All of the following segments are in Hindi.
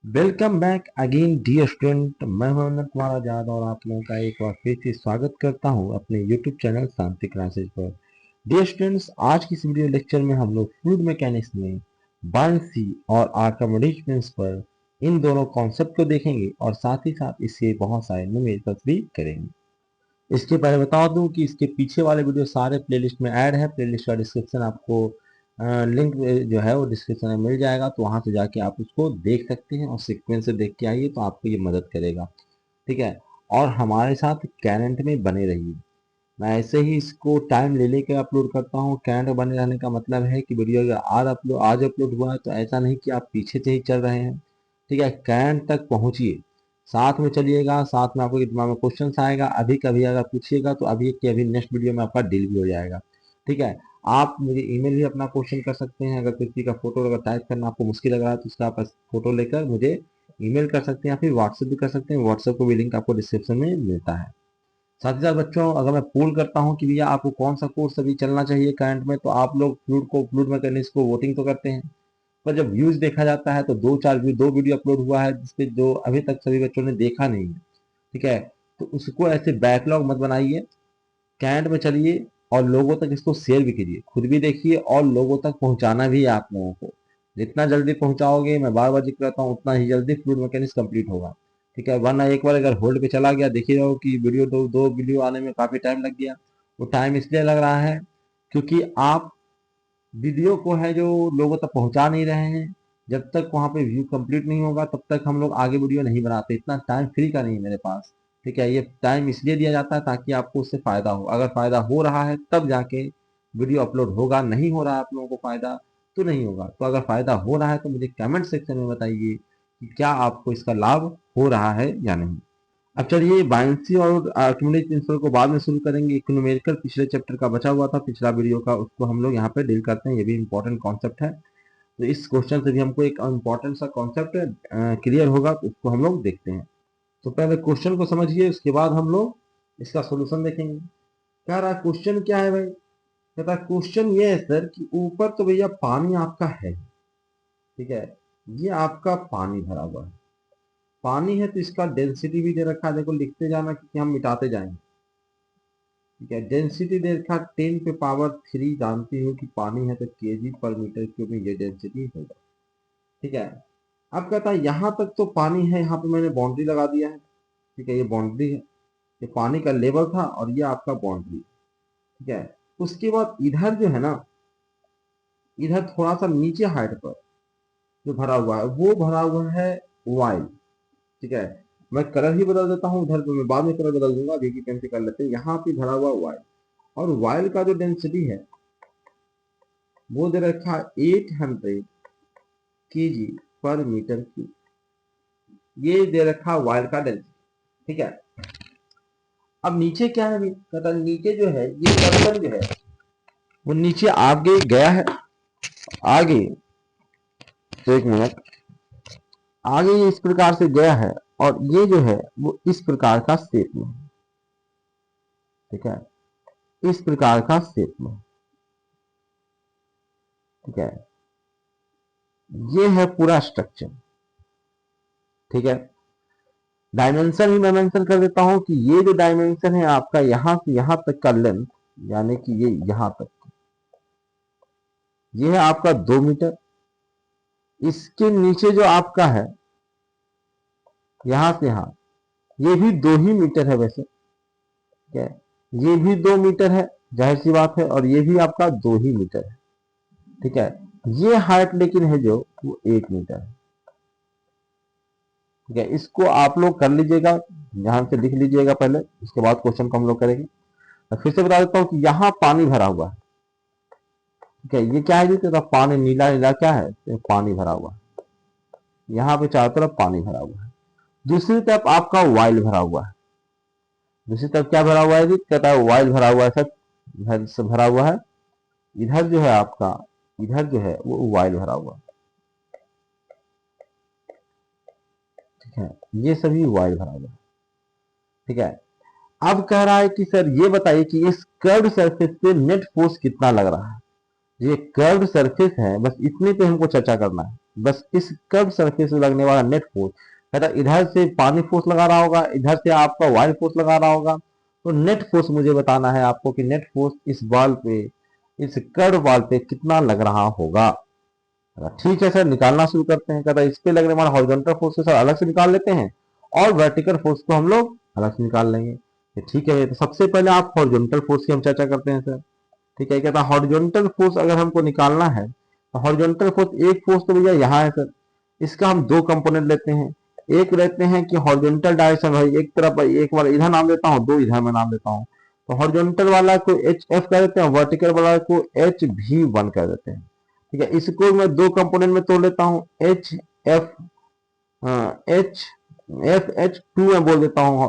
Welcome back again dear student. मैं मोहम्मद कुमार आजाद और आप लोगों का एक बार फिर से स्वागत करता हूं अपने यूट्यूब चैनल शांति क्लासेज पर। डियर स्टूडेंट्स, आज की इस वीडियो लेक्चर में हम लोग फ्लूइड मैकेनिक्स में बायंसी और आर्किमिडीज प्रिंसिपल इन दोनों कॉन्सेप्ट को देखेंगे और साथ ही साथ इससे बहुत सारे न्यूमेरिकल्स भी करेंगे। इसके पहले बता दूं कि इसके पीछे वाले वीडियो सारे प्लेलिस्ट में ऐड है। प्लेलिस्ट का डिस्क्रिप्शन आपको लिंक जो है वो डिस्क्रिप्शन में मिल जाएगा, तो वहां से जाके आप उसको देख सकते हैं और सीक्वेंस से देख के आइए, तो आपको ये मदद करेगा। ठीक है, और हमारे साथ कैरेंट में बने रहिए। मैं ऐसे ही इसको टाइम ले लेकर अपलोड करता हूँ। कैरेंट में बने रहने का मतलब है कि वीडियो अगर आज अपलोड हुआ है तो ऐसा नहीं कि आप पीछे से ही चल रहे हैं। ठीक है, कैरेंट तक पहुंचिए, साथ में चलिएगा, साथ में आपको दिमाग में क्वेश्चन आएगा, अभी कभी अगर पूछिएगा तो अभी के अभी नेक्स्ट वीडियो में आपका डील भी हो जाएगा। ठीक है, आप मुझे ईमेल भी अपना क्वेश्चन कर सकते हैं। अगर किसी का फोटो अगर टाइप करना आपको मुश्किल लग रहा है तो उसका आप फोटो लेकर मुझे ईमेल कर सकते हैं या फिर व्हाट्सएप भी कर सकते हैं। व्हाट्सएप को भी लिंक आपको डिस्क्रिप्शन में मिलता है। साथ ही साथ बच्चों, अगर मैं पोल करता हूँ कि भैया आपको कौन सा कोर्स अभी चलना चाहिए करंट में, तो आप लोग फ्लूइड मैकेनिक्स को वोटिंग तो करते हैं, पर जब व्यूज देखा जाता है तो दो वीडियो अपलोड हुआ है जिसपे जो अभी तक सभी बच्चों ने देखा नहीं है। ठीक है, तो उसको ऐसे बैकलॉग मत बनाइए, कैंट में चलिए और लोगों तक इसको शेयर भी कीजिए, खुद भी देखिए और लोगों तक पहुंचाना भी है आप लोगों को। जितना जल्दी पहुंचाओगे, मैं बार बार जिक्र करता हूँ, उतना ही जल्दी फ्लूइड मैकेनिक्स कंप्लीट होगा। ठीक है, वरना एक बार अगर होल्ड पे चला गया, देखिए रहो कि वीडियो दो वीडियो आने में काफी टाइम लग गया। वो टाइम इसलिए लग रहा है क्योंकि आप वीडियो को है जो लोगों तक पहुंचा नहीं रहे हैं। जब तक वहां पे व्यू कंप्लीट नहीं होगा तब तक हम लोग आगे वीडियो नहीं बनाते। इतना टाइम फ्री का नहीं है मेरे पास। ठीक है, ये टाइम इसलिए दिया जाता है ताकि आपको उससे फायदा हो। अगर फायदा हो रहा है तब जाके वीडियो अपलोड होगा, नहीं हो रहा है आप लोगों को फायदा तो नहीं होगा। तो अगर फायदा हो रहा है तो मुझे कमेंट सेक्शन में बताइए कि क्या आपको इसका लाभ हो रहा है या नहीं। अब चलिए, बायंसी और आर्किमिडीज प्रिंसिपल को बाद में शुरू करेंगे। एक न्यूमेरिकल पिछले चैप्टर का बचा हुआ था, पिछला वीडियो का, उसको हम लोग यहाँ पे डील करते हैं। ये भी इंपॉर्टेंट कॉन्सेप्ट है, तो इस क्वेश्चन से भी हमको एक इंपॉर्टेंट सा कॉन्सेप्ट क्लियर होगा, तो उसको हम लोग देखते हैं। तो पहले क्वेश्चन को समझिए, उसके बाद हम लोग इसका सोल्यूशन देखेंगे। कह रहा है क्वेश्चन क्या है भाई? कहता है क्वेश्चन ये है सर कि ऊपर तो भैया पानी आपका है, ठीक है, ये आपका पानी भरा हुआ है। पानी है तो इसका डेंसिटी भी दे रखा है, देखो लिखते जाना क्योंकि हम मिटाते जाएंगे। ठीक है, डेंसिटी दे रखा 10 पे पावर 3, जानती हो कि पानी है तो केजी पर मीटर क्यूब में ये डेंसिटी होगा। ठीक है, अब कहता है यहां तक तो पानी है, यहाँ पे मैंने बाउंड्री लगा दिया है। ठीक है, ये बाउंड्री है, ये पानी का लेवल था और ये आपका बाउंड्री। ठीक है, उसके बाद इधर जो है ना, इधर थोड़ा सा नीचे हाइट पर जो भरा हुआ है वो भरा हुआ है वाइल। ठीक है, मैं कलर ही बदल देता हूँ, इधर मैं बाद में कलर बदल दूंगा, अभी की पेन से कर लेते हैं। यहाँ पे भरा हुआ वाइल, और वाइल का जो डेंसिटी है वो दे रखा 800 केजी पर मीटर क्यूब। ये दे रखा वाइल का डेंसिटी। ठीक है, अब नीचे क्या है? कहता नीचे जो है ये पर्सन जो है वो नीचे आगे गया है, आगे, तो एक मिनट, आगे ये इस प्रकार से गया है और ये जो है वो इस प्रकार का शेप में है। ठीक है, इस प्रकार का शेप में। ठीक है, ये है पूरा स्ट्रक्चर। ठीक है, डायमेंशन ही मैं मेंशन कर देता हूं कि ये जो डायमेंशन है आपका यहां से यहां तक का लेंथ, यानी कि ये यहां तक, ये है आपका 2 मीटर। इसके नीचे जो आपका है यहां से यहां, ये भी 2 ही मीटर है वैसे। ठीक है, ये भी 2 मीटर है, जाहिर सी बात है, और ये भी आपका 2 ही मीटर है। ठीक है, ये हाइट लेकिन है जो वो 1 मीटर है। ठीक है, इसको आप लोग कर लीजिएगा, यहां से लिख लीजिएगा पहले, उसके बाद क्वेश्चन को हम लोग करेंगे। फिर से बता देता हूँ कि यहाँ पानी भरा हुआ है। ठीक है, ये क्या है जी? तो पानी, नीला नीला क्या है? तो पानी भरा हुआ है, यहाँ पे चारों तरफ पानी भरा हुआ है। दूसरी तरफ आपका वाइल भरा हुआ है। दूसरी तरफ क्या भरा हुआ है जी? कहता है वाइल भरा हुआ है सर, इधर से भरा हुआ है, इधर जो है आपका, इधर जो है वो वाइल भरा हुआ है। ठीक है, ये सभी वाइल भरा हुआ है। ठीक है, अब कह रहा है कि सर ये बताइए कि इस कर्व्ड सरफेस पे नेट फोर्स कितना लग रहा है। ये कर्व्ड सरफेस है, बस इतने पे हमको चर्चा करना है। बस इस कर्व सरफेस में लगने वाला नेट फोर्स, कहता इधर से पानी फोर्स लगा रहा होगा, इधर से आपका वाइल्ड फोर्स लगा रहा होगा, तो नेट फोर्स मुझे बताना है आपको कि नेट फोर्स इस बॉल पे, इस कर्व बॉल पे कितना लग रहा होगा। ठीक है सर, निकालना शुरू करते हैं। कहता इस पे लगने वाला हॉरिजॉन्टल फोर्स को सर अलग से निकाल लेते हैं और वर्टिकल फोर्स को हम लोग अलग से निकाल लेंगे। तो ठीक है, तो सबसे पहले आप हॉरिजॉन्टल फोर्स की हम चर्चा करते हैं सर। ठीक है, कहता हॉरिजॉन्टल फोर्स अगर हमको निकालना है तो हॉरिजॉन्टल फोर्स, एक फोर्स तो भैया यहाँ है सर, इसका हम दो कंपोनेंट लेते हैं। एक लेते हैं कि हॉरिजॉन्टल डायरेक्शन भाई, एक तरफ भाई, एक बार इधर नाम देता हूँ, दो इधर में नाम देता हूँ। तो हॉरिजॉन्टल वाला को एच एफ कर देते हैं, वर्टिकल वाला को एच भी वन कर देते हैं। ठीक है, इसको मैं दो कंपोनेंट में तोड़ लेता हूँ, H F, H F H two में बोल देता हूँ,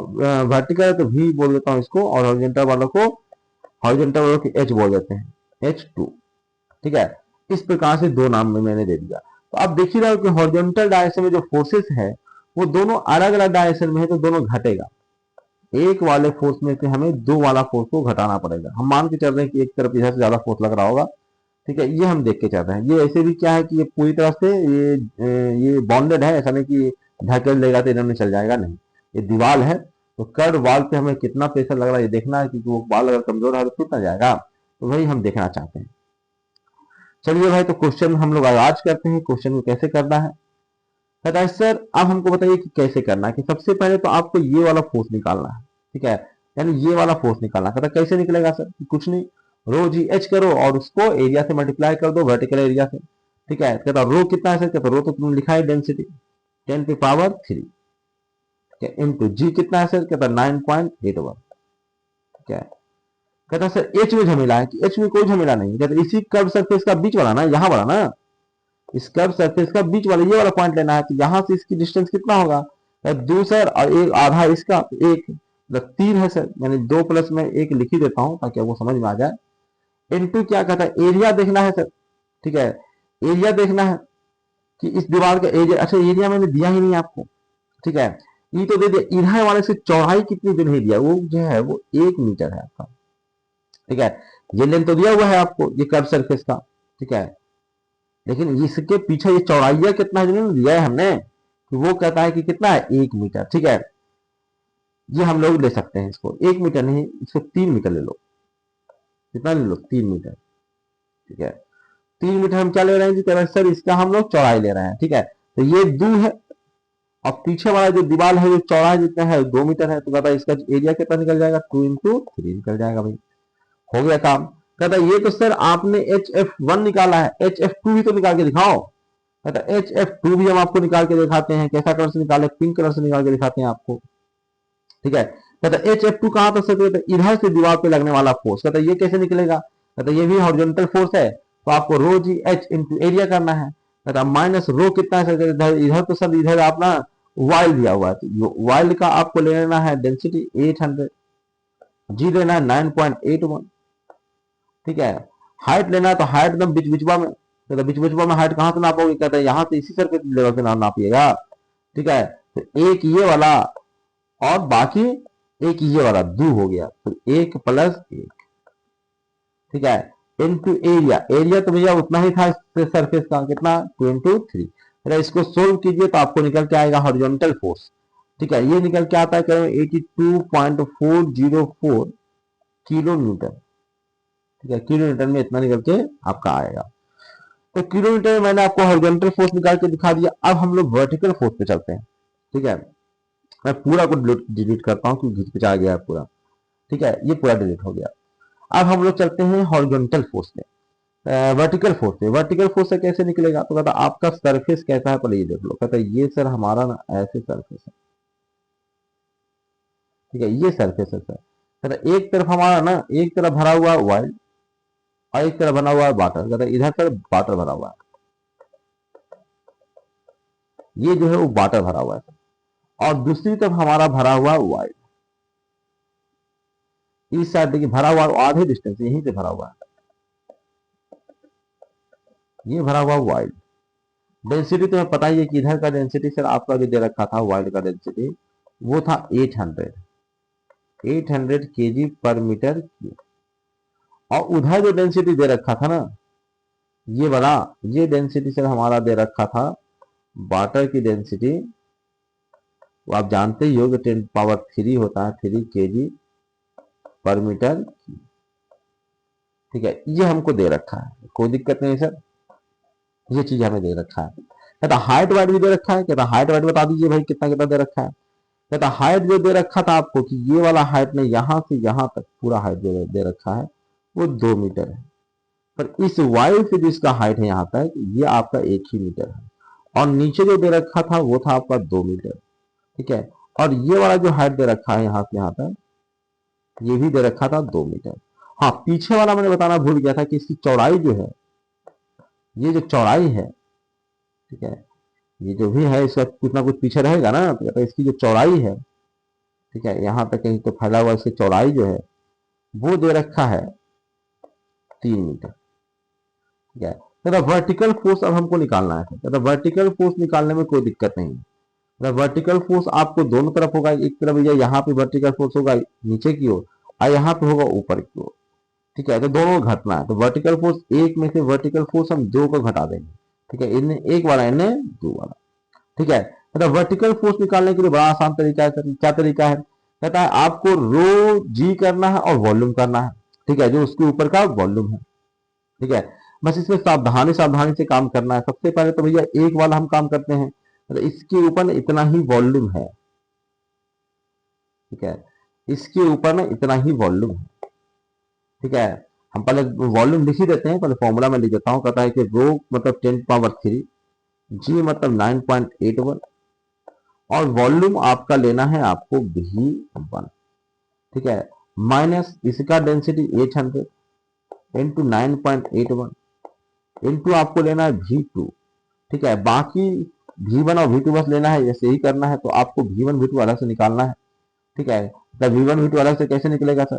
वर्टिकल है तो भी बोल देता हूँ इसको, और हॉरिजॉन्टल वालों को, हॉरिजॉन्टल वालों को एच बोल देते हैं, एच टू। ठीक है, इस प्रकार से दो नाम में मैंने दे दिया। तो आप देख ही रहे हो कि हॉरिजॉन्टल डायरेक्शन में जो फोर्सेस है वो दोनों अलग अलग डायरेक्शन में है, तो दोनों घटेगा। एक वाले फोर्स में से हमें दो वाला फोर्स को घटाना पड़ेगा। हम मान के चल रहे हैं कि एक तरफ इधर से ज्यादा फोर्स लग रहा होगा। ठीक है, ये हम देख के चल रहे हैं। ये ऐसे भी क्या है कि ये पूरी तरह से ये बॉन्डेड है, ऐसा नहीं कि ढकेल लेगा तो इधर में चल जाएगा, नहीं। ये दीवार है, तो कर्व वाल पे हमें कितना प्रेशर लग रहा है ये देखना है, क्योंकि वो वाल अगर कमजोर है तो टूट ना जाएगा, तो वही हम देखना चाहते हैं। चलिए भाई, तो क्वेश्चन हम लोग आगाज करते हैं। क्वेश्चन को कैसे करना है, कहता है सर अब हमको बताइए कि कैसे करना है। कि सबसे पहले तो आपको ये वाला फोर्स निकालना है। ठीक है, यानी ये वाला फोर्स निकालना। कहता कैसे निकलेगा सर, कुछ नहीं, रो जी एच करो और उसको एरिया से मल्टीप्लाई कर दो, वर्टिकल एरिया से। ठीक है, कहता रो कितना है सर, कहता रो तो तुमने लिखा है डेंसिटी 10⁻³ इंटू जी कितना है सर, कहता 9.81। ठीक है, कहता सर एच में झमेला है, कि एच में कोई झमेला नहीं। कहता इसी कर्व सरफेस का बीच वाला ना, यहाँ वाला ना, इस कर्व सरफेस का बीच वाला ये वाला पॉइंट लेना है। तो यहां से इसकी डिस्टेंस कितना होगा, दो सर, और एक आधा इसका, तो एक, मतलब 3 है सर, यानी 2 प्लस में 1 लिख ही देता हूं ताकि आपको समझ में आ जाए। इनटू क्या कहता है, एरिया देखना है सर। ठीक है, एरिया देखना है कि इस दीवार का एरिया, अच्छा एरिया मैंने दिया ही नहीं आपको। ठीक है, ये तो दे दिया, इधर वाले से चौड़ाई कितनी दिन नहीं दिया, वो जो है वो 1 मीटर है आपका। ठीक है, ये लेंथ तो दिया हुआ है आपको ये कर्व सरफेस का। ठीक है, लेकिन इसके पीछे ये चौड़ाइया कितना है जो दिया है हमने, कि वो कहता है कि कितना है 1 मीटर। ठीक है, ये हम लोग ले सकते हैं इसको, 1 मीटर नहीं, इसको 3 मीटर ले लो। कितना ले लो, 3 मीटर। ठीक है, 3 मीटर हम क्या ले रहे हैं जी, सर इसका हम लोग चौड़ाई ले रहे हैं। ठीक है, तो ये 2 है, और पीछे वाला जो दीवार है जो चौड़ाई जितना है 2 मीटर है, तो कहता है इसका एरिया कितना निकल जाएगा, 2 × 3 निकल जाएगा भाई। हो गया काम। कहता ये तो सर आपने एच एफ वन निकाला है, एच एफ टू भी तो निकाल के दिखाओ। कहता एच एफ टू भी हम आपको निकाल के दिखाते हैं। कैसा कलर से निकाले, पिंक कलर से निकाल के दिखाते हैं आपको। ठीक है, कहता एच एफ टू कहां तक से, इधर से दीवार पे लगने वाला फोर्स। कहता ये कैसे निकलेगा, कहता ये भी हॉरिजॉन्टल फोर्स है, तो आपको रो जी एच इंटू एरिया करना है। कहता माइनस रो कितना है सर, इधर तो सर इधर अपना वाइल्ड दिया हुआ है, तो वाइल्ड का आपको ले लेना है डेंसिटी 800, जी लेना है 9.81। ठीक है, हाइट लेना है तो हाइट एकदम बीच बीचवा में, तो बीच बीचवा में हाइट कहां से नापोगे, कहते हैं यहां से इसी सर्कल लेवल से नापिएगा। ठीक है, तो एक ये वाला और बाकी एक ये वाला 2 हो गया, तो 1 + 1। ठीक है, इनटू एरिया, एरिया तो भैया उतना ही था सरफेस का, कितना 2 × 3। अगर इसको सोल्व कीजिए तो आपको निकल के आएगा हॉरिजॉन्टल फोर्स। ठीक है, ये निकल के आता है 82.404 किलो न्यूटन। ठीक है, किलो न्यूटन में इतना निकल के आपका आएगा। तो किलो न्यूटन में मैंने आपको हॉरिजॉन्टल फोर्स निकाल के दिखा दिया। अब हम लोग वर्टिकल फोर्स पे चलते हैं। ठीक है, मैं पूरा को डिलीट करता हूँ क्योंकि घिचपिचा गया है पूरा। ठीक है, ये पूरा डिलीट हो गया। अब हम लोग चलते हैं हॉरिजॉन्टल फोर्स पे, वर्टिकल फोर्स पे। वर्टिकल फोर्स से कैसे निकलेगा, तो कहता आपका सरफेस कैसा है पहले ये देख लो। कहता ये सर हमारा ना ऐसे सरफेस है। ठीक है, ये सरफेस है सर। कहता एक तरफ हमारा ना, एक तरफ भरा हुआ वाइल्ड और एक तरफ बना हुआ है वाटर। कहता इधर सर वाटर भरा हुआ है, ये जो है वो वाटर भरा हुआ है, और दूसरी तरफ हमारा भरा हुआ वाइल्ड। इस साइड देखिए भरा हुआ आधे डिस्टेंस यहीं से भरा हुआ है, ये भरा हुआ वाइल्ड। डेंसिटी तुम्हें पता ही है कि इधर का डेंसिटी सर आपका जो दे रखा था वाइल्ड का डेंसिटी वो था 800 kg/m³। और उधर जो डेंसिटी दे रखा था ना ये वाला, ये डेंसिटी सर हमारा दे रखा था वाटर की डेंसिटी, वो आप जानते ही हो कि 10 पावर 3 होता है, 3 kg पर मीटर। ठीक है, ये हमको दे रखा है, कोई दिक्कत नहीं सर, ये चीज हमें दे रखा है। कहता हाइट वाइट भी दे रखा है, कहता हाइट वाइट बता दीजिए भाई कितना कितना दे रखा है। कहता हाइट जो दे रखा था आपको कि ये वाला हाइट ने यहां से यहां तक पूरा हाइट जो दे रखा है वो 2 मीटर है, पर इस वायु से जो इसका हाइट है यहाँ तक ये आपका 1 ही मीटर है, और नीचे जो दे रखा था वो था आपका 2 मीटर। ठीक है, और ये वाला जो हाइट दे रखा है यहाँ से यहाँ तक ये भी दे रखा था 2 मीटर। हाँ, पीछे वाला मैंने बताना भूल गया था कि इसकी चौड़ाई जो है, ये जो चौड़ाई है, ठीक है, ये जो भी है इसका कुछ ना कुछ पीछे रहेगा ना, तो इसकी जो चौड़ाई है, ठीक है, यहाँ तक कहीं तो फैला हुआ, इसकी चौड़ाई जो है वो दे रखा है 3 मीटर। ठीक है, तो वर्टिकल फोर्स अब हमको निकालना है, तो वर्टिकल फोर्स निकालने में कोई दिक्कत नहीं है। वर्टिकल फोर्स आपको दोनों तरफ होगा, एक तरफ या यहाँ पे वर्टिकल फोर्स होगा नीचे की ओर, और यहाँ पे होगा ऊपर की ओर। ठीक है, तो दोनों घटना है, तो वर्टिकल फोर्स एक में से वर्टिकल फोर्स हम दो को घटा देंगे। ठीक है, इन्हें एक वाला, इन्हें दो वाला। ठीक है, मतलब वर्टिकल फोर्स निकालने के लिए बड़ा आसान तरीका है। क्या तरीका है? कहता है आपको रो जी करना है और वॉल्यूम करना है। ठीक है, जो उसके ऊपर का वॉल्यूम है। ठीक है, बस इसमें सावधानी सावधानी से काम करना है। सबसे पहले तो भैया एक वाला हम काम करते हैं, मतलब इसके ऊपर ना इतना ही वॉल्यूम है। ठीक है, इसके ऊपर ना इतना ही वॉल्यूम है। ठीक है, हम पहले वॉल्यूम लिख ही देते हैं, पहले फॉर्मूला में लिख देता हूं। कहता है कि रो मतलब 10 पावर 3, जी मतलब 9.81, और वॉल्यूम आपका लेना है आपको V1। ठीक है, माइनस इसका डेंसिटी 800 इंटू 9.81 इंटू आपको लेना है V2। ठीक है, बाकी V1 और V2 बस लेना है, ऐसे ही करना है। तो आपको V1 V2 अलग से निकालना है। ठीक है, तो V1 V2 अलग से कैसे निकलेगा सर?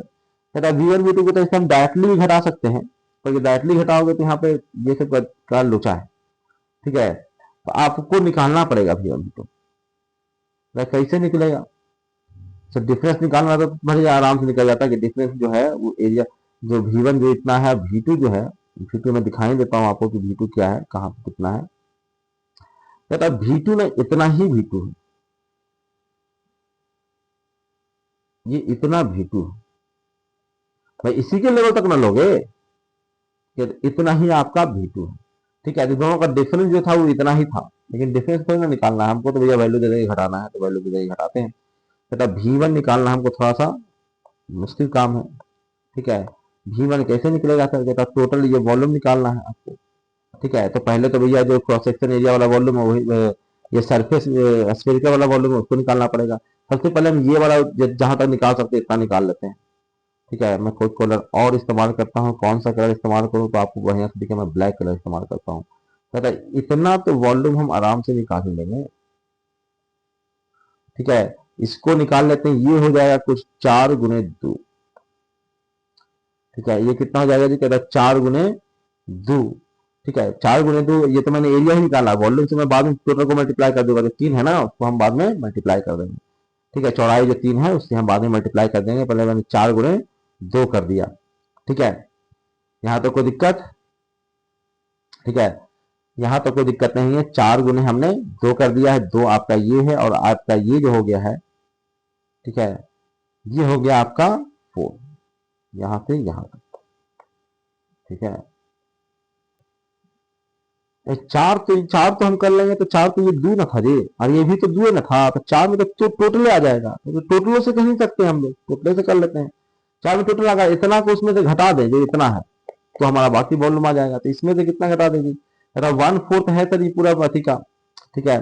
कहता है V1 V2 को तो इससे हम डायरेक्टली भी घटा सकते हैं, पर डायरेक्टली घटाओगे तो यहाँ पे ये सब का लोचा है। ठीक है, तो आपको निकालना पड़ेगा V1 V2। कैसे निकलेगा सर? डिफरेंस निकालना तो बढ़िया आराम से निकल जाता है कि डिफरेंस जो है वो एरिया, जो V1 जो इतना है, V2 जो है, V2 मैं दिखाई देता हूँ आपको कि V2 क्या है, कहाँ पे कितना है। कहता है V2 ना इतना ही V2 है, ये इतना V2 है भाई, इसी के लेवल तक ना लोगे कि इतना ही आपका V2 है। ठीक है, तो दोनों का डिफरेंस जो था वो इतना ही था, लेकिन डिफरेंस थोड़ी ना निकालना है हमको, तो भैया वैल्यू दे देके घटाना है, तो वैल्यू दे देके घटाते हैं। कहता V1 निकालना हमको थोड़ा सा मुश्किल काम है। ठीक है, V1 कैसे निकलेगा सर? कहता टोटल ये वॉल्यूम निकालना है आपको। ठीक है, तो पहले तो भैया जो क्रॉस सेक्शन एरिया वाला वॉल्यूम है वही, ये सरफेस स्फेरिकल वाला वॉल्यूम है उसको निकालना पड़ेगा। सबसे पहले हम ये वाला जहां तक निकाल सकते हैं इतना निकाल लेते हैं। ठीक है, मैं कोई कलर और इस्तेमाल करता हूँ, कौन सा कलर इस्तेमाल करूँ तो आपको बढ़िया से दिखे, मैं ब्लैक कलर इस्तेमाल करता हूँ। कहता है इतना तो वॉल्यूम हम आराम से निकाल लेंगे। ठीक है, इसको निकाल लेते हैं, ये हो जाएगा कुछ 4 गुने 2। ठीक है, ये कितना हो जाएगा जी? कहता है 4 गुने 2। ठीक है, 4 गुने 2, ये तो मैंने एरिया ही निकाला, वॉल्यूम से मैं बाद में टोटल को मल्टीप्लाई कर दूंगा, तो 3 है ना, उसको हम बाद में मल्टीप्लाई कर देंगे। ठीक है, चौड़ाई जो 3 है उससे हम बाद में मल्टीप्लाई कर देंगे, पहले मैंने 4 गुने 2 कर दिया। ठीक है, यहाँ तो कोई दिक्कत? ठीक है, यहाँ तो कोई दिक्कत नहीं है, 4 गुने हमने 2 कर दिया है, 2 आपका ये है और आपका ये जो हो गया है, ठीक है, ये हो गया आपका 4, यहाँ से यहाँ तक। ठीक है, चार तो हम कर लेंगे, तो 4 तो ये 2 ना था जी, और ये भी तो 2 ना था, तो 4 में तो टोटल आ जाएगा, तो टोटलों से कह नहीं सकते हम लोग, टोटल से कर लेते हैं। 4 में टोटल आ गया, इतना को उसमें से घटा दें जो इतना है, तो हमारा बाकी वॉल्यूम आ जाएगा। तो इसमें से कितना घटा देगी? 1/4 है सर ये पूरा अथी का। ठीक है,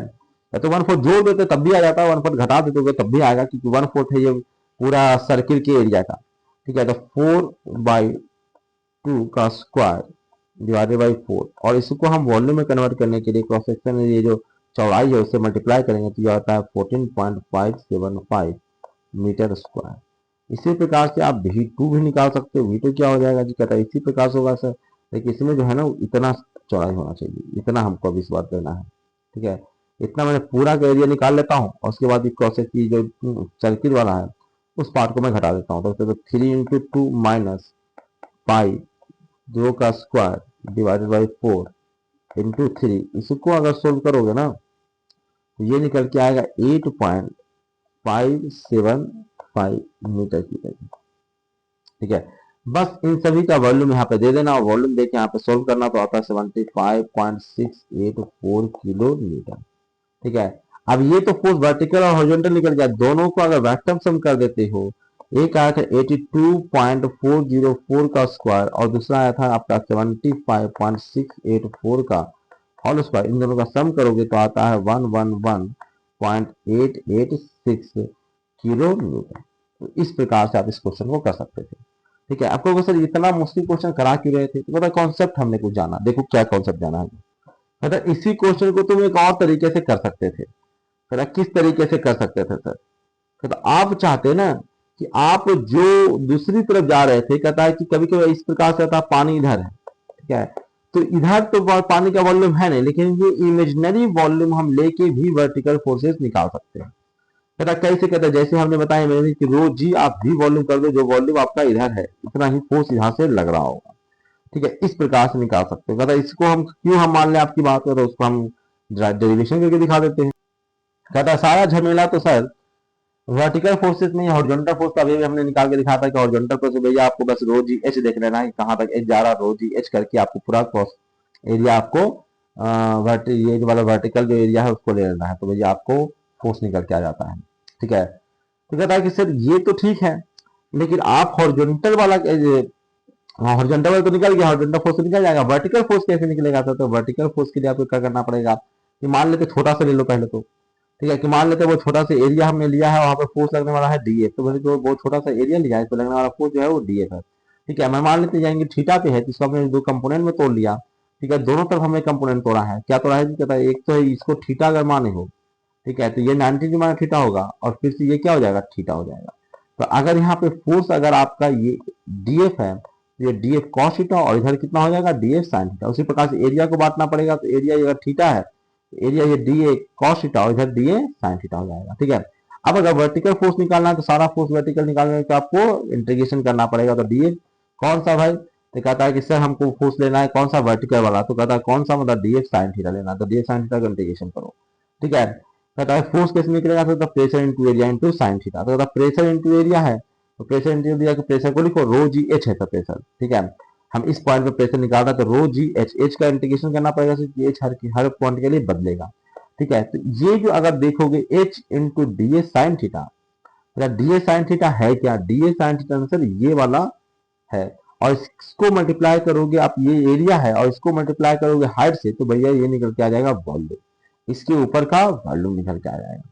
या तो 1/4 जोड़ देते तब भी आ जाता, 1/4 घटा देते तब भी आएगा, क्योंकि 1/4 है ये पूरा सर्किल के एरिया का। ठीक है, तो 4/2 का स्क्वायर डिवाइडेड बाई 4, और इसको हम वॉल्यूम में कन्वर्ट करने के लिए क्रॉस सेक्शन में ये जो चौड़ाई है उससे मल्टीप्लाई करेंगे तो ये आता है 14.575 मीटर स्क्वायर। इसी प्रकार से आप V2 भी निकाल सकते हो। V2 क्या हो जाएगा जी? कहता है इसी प्रकार से होगा सर, लेकिन इसमें जो है ना इतना चौड़ाई होना चाहिए, इतना हमको अभी इस बार करना है। ठीक है, इतना मैंने पूरा का एरिया निकाल लेता हूँ, और उसके बाद क्रॉस की जो सर्किल वाला है उस पार्ट को मैं घटा देता हूँ। तो 3 × 2 माइनस पाई 2 का स्क्वायर डिवाइडेड बाई 4 इंटू 3, इसको अगर सोल्व करोगे ना तो ये निकल के आएगा 8.575 मीटर क्यूब। ठीक है, बस इन सभी का वॉल्यूम यहाँ पे दे देना और वॉल्यूम देके यहाँ पे सोल्व करना तो आता है 75.684 किलो न्यूटन। ठीक है, अब ये तो फोर्स वर्टिकल और हॉरिजॉन्टल निकल गया, दोनों को अगर वेक्टर सम कर देते हो, एक आया था 82.404 का स्क्वायर और दूसरा आया था आपका 75.684 का होल स्क्वायर, इन दोनों का सम करोगे तो आता है 111.886 किलो न्यूटन। तो इस प्रकार से आप इस क्वेश्चन को कर सकते थे। ठीक है, आपको सर इतना मुश्किल क्वेश्चन करा क्यों रहे थे, तो पता कॉन्सेप्ट हमने कुछ जाना। देखो क्या कॉन्सेप्ट जाना है, मतलब इसी क्वेश्चन को तुम एक और तरीके से कर सकते थे। सर किस तरीके से कर सकते थे सर, तो आप चाहते ना कि आप जो दूसरी तरफ जा रहे थे, कहता है कि कभी कभी इस प्रकार से आता है पानी इधर है, ठीक है, तो इधर तो पानी का वॉल्यूम है नहीं, लेकिन ये इमेजिनरी वॉल्यूम हम लेके भी वर्टिकल फोर्सेस निकाल सकते हैं। कहता कैसे, कहता जैसे हमने बताया मैंने कि रो जी आप भी वॉल्यूम कर दो, जो वॉल्यूम आपका इधर है इतना ही फोर्स यहां से लग रहा होगा। ठीक है, इस प्रकार से निकाल सकते हो। कहता इसको हम क्यों हम मान लें आपकी बात है, तो उसको हम डेरिवेशन करके दिखा देते हैं। कहता सारा झमेला तो सर वर्टिकल फोर्सेस में, हॉरिजॉन्टल फोर्स का अभी हमने निकाल के दिखा था कि हॉरिजॉन्टल फोर्स भैया आपको बस रो जी एच देख लेना है, कहां तक एच जा रहा, रो जी एच करके आपको पूरा क्रॉस एरिया आपको ये वाला वर्टिकल जो एरिया है उसको ले लेना है, तो भैया आपको फोर्स निकल के आ जाता है। ठीक है, तो कहता है कि सर ये तो ठीक है, लेकिन आप हॉरिजॉन्टल वाला हॉरिजॉन्टल वाला तो निकल गया, हॉरिजॉन्टल फोर्स निकल जाएगा, वर्टिकल फोर्स कैसे निकलेगा? तो वर्टिकल फोर्स के लिए आपको क्या करना पड़ेगा कि मान लेते छोटा सा ले लो पहले तो। ठीक है, कि मान लेते वो छोटा सा एरिया हमने लिया है, वहां पे फोर्स लगने वाला है डीएफ, तो वैसे जो बहुत छोटा सा एरिया लिया है इस पर लगने वाला फोर्स जो है वो डीएफ है। ठीक है, मैं मान लेते जाएंगे थीटा पे है, तो इसको हमने दो कंपोनेंट में तोड़ लिया। ठीक है, दोनों तरफ हमने कंपोनेंट तोड़ा है, क्या तोड़ा है? कहता है एक तो है इसको थीटा अगर माने हो, ठीक है, तो ये 90 डिग्री माने थीटा होगा और फिर से ये क्या हो जाएगा, थीटा हो जाएगा। तो अगर यहाँ पे फोर्स अगर आपका ये डीएफ है, ये डीएफ कॉस थीटा और इधर कितना हो जाएगा, डीएफ साइन थीटा। उसी प्रकार से एरिया को बांटना पड़ेगा, तो एरिया अगर थीटा है, एरिया ये डी ए कॉस थीटा और इधर डी ए साइन थीटा हो जाएगा। ठीक है, अब अगर वर्टिकल फोर्स निकालना है तो सारा फोर्स वर्टिकल निकालने का आपको इंटीग्रेशन करना पड़ेगा। तो डी ए कौन सा भाई, तो कहता है कि सर हमको फोर्स लेना है कौन सा, वर्टिकल वाला, तो कहता है कौन सा, मतलब डी एफ साइन थीटा लेना, तो डी एफ साइन थीटा का इंटीग्रेशन करो। ठीक है, कहता है फोर्स कैसे निकलेगा, तो pressure into area into sine theta, तो कहता है प्रेशर इंटू एरिया है, तो प्रेशर इंटू एरिया के प्रेशर को लिखो रो जी एच है तो प्रेशर। ठीक है, हम इस पॉइंट पे प्रेशर निकाल रहे हैं तो रो जी एच, एच का इंटीग्रेशन करना पड़ेगा, एच हर पॉइंट के लिए बदलेगा। ठीक है, तो ये जो अगर देखोगे H into D A sine theta, D A sine theta है क्या, D A sine theta sir ये वाला है, और इसको मल्टीप्लाई करोगे आप, ये एरिया है और इसको मल्टीप्लाई करोगे हाइट से, तो भैया ये निकल के आ जाएगा वॉल्यूम, इसके ऊपर का वॉल्यूम निकल के आ जाएगा।